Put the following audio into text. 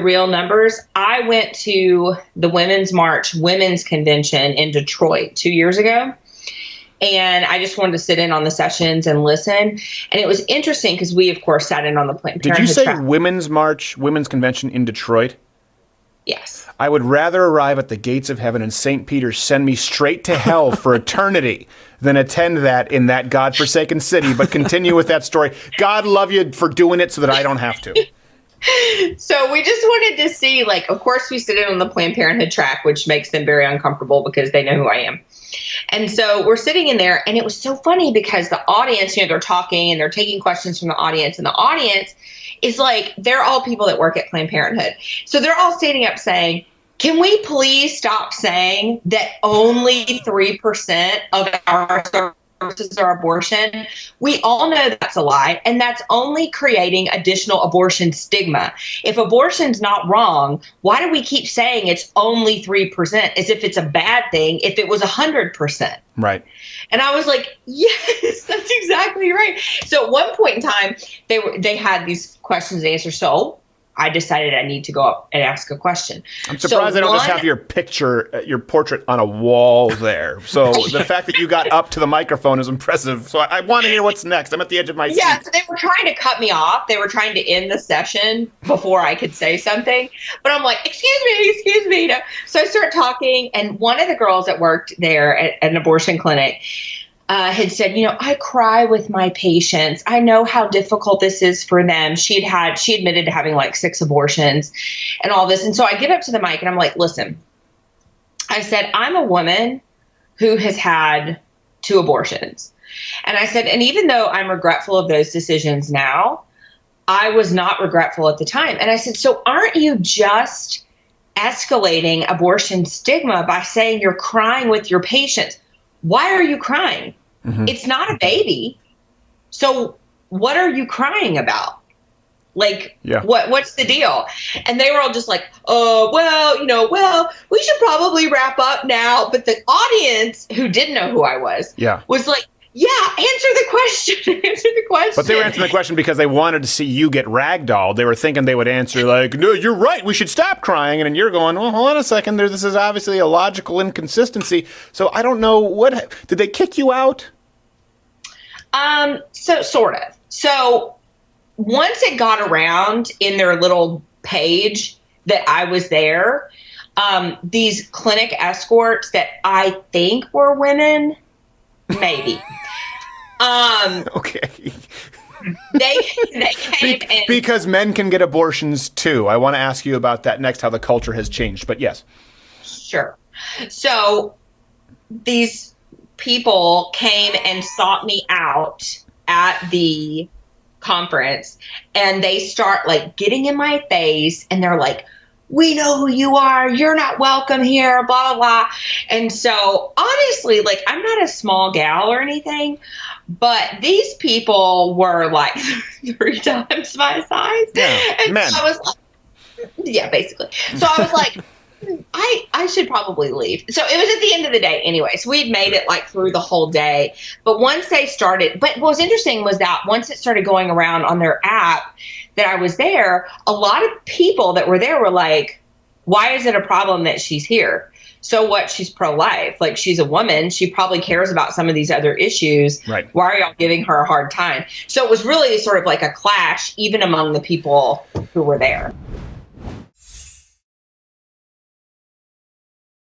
real numbers, I went to the Women's March Women's Convention in Detroit 2 years ago. And I just wanted to sit in on the sessions and listen. And it was interesting because we, of course, sat in on the Planned Parenthood. Did you say Women's March, Women's Convention in Detroit? Yes. I would rather arrive at the gates of heaven and St. Peter send me straight to hell for eternity than attend that in that godforsaken city. But continue with that story. God love you for doing it so that I don't have to. So we just wanted to see, like, of course, we sit in on the Planned Parenthood track, which makes them very uncomfortable because they know who I am. And so we're sitting in there, and it was so funny because the audience, they're talking and they're taking questions from the audience, and the audience is like, they're all people that work at Planned Parenthood. So they're all standing up saying, can we please stop saying that only 3% of our services are abortion? We all know that's a lie, and that's only creating additional abortion stigma. If abortion's not wrong, why do we keep saying it's only 3% as if it's a bad thing if it was 100%? Right. And I was like, yes, that's exactly right. So at one point in time, they had these questions and answers. So I decided I need to go up and ask a question. I'm surprised they don't just have your picture, your portrait on a wall there. So the fact that you got up to the microphone is impressive. So I want to hear what's next. I'm at the edge of my seat. Yeah, so they were trying to cut me off. They were trying to end the session before I could say something. But I'm like, excuse me. So I start talking, and one of the girls that worked there at an abortion clinic had said, I cry with my patients. I know how difficult this is for them. She admitted to having like 6 abortions and all this. And so I get up to the mic and I'm like, listen, I said, I'm a woman who has had 2 abortions. And I said, and even though I'm regretful of those decisions now, I was not regretful at the time. And I said, so aren't you just escalating abortion stigma by saying you're crying with your patients? Why are you crying? Mm-hmm. It's not a baby. So what are you crying about? Like, what's the deal? And they were all just like, we should probably wrap up now. But the audience, who didn't know who I was like, answer the question. But they were answering the question because they wanted to see you get ragdolled. They were thinking they would answer like, no, you're right, we should stop crying. And then you're going, well, hold on a second. This is obviously a logical inconsistency. So I don't know, did they kick you out? So sort of. So once it got around in their little page that I was there, these clinic escorts that I think were women, maybe. Okay. They came in. Because men can get abortions too. I want to ask you about that next, how the culture has changed. But yes. Sure. So these people came and sought me out at the conference, and they start like getting in my face, and they're like, we know who you are. You're not welcome here, blah, blah, blah. And so honestly, like, I'm not a small gal or anything, but these people were like 3 times my size. Yeah, and men. So I was like, basically. So I was like, I should probably leave. So it was at the end of the day anyway. So we'd made it like through the whole day. But once they started, but what was interesting was that once it started going around on their app that I was there, a lot of people that were there were like, why is it a problem that she's here? So what? She's pro-life. Like, she's a woman. She probably cares about some of these other issues. Right. Why are y'all giving her a hard time? So it was really sort of like a clash, even among the people who were there.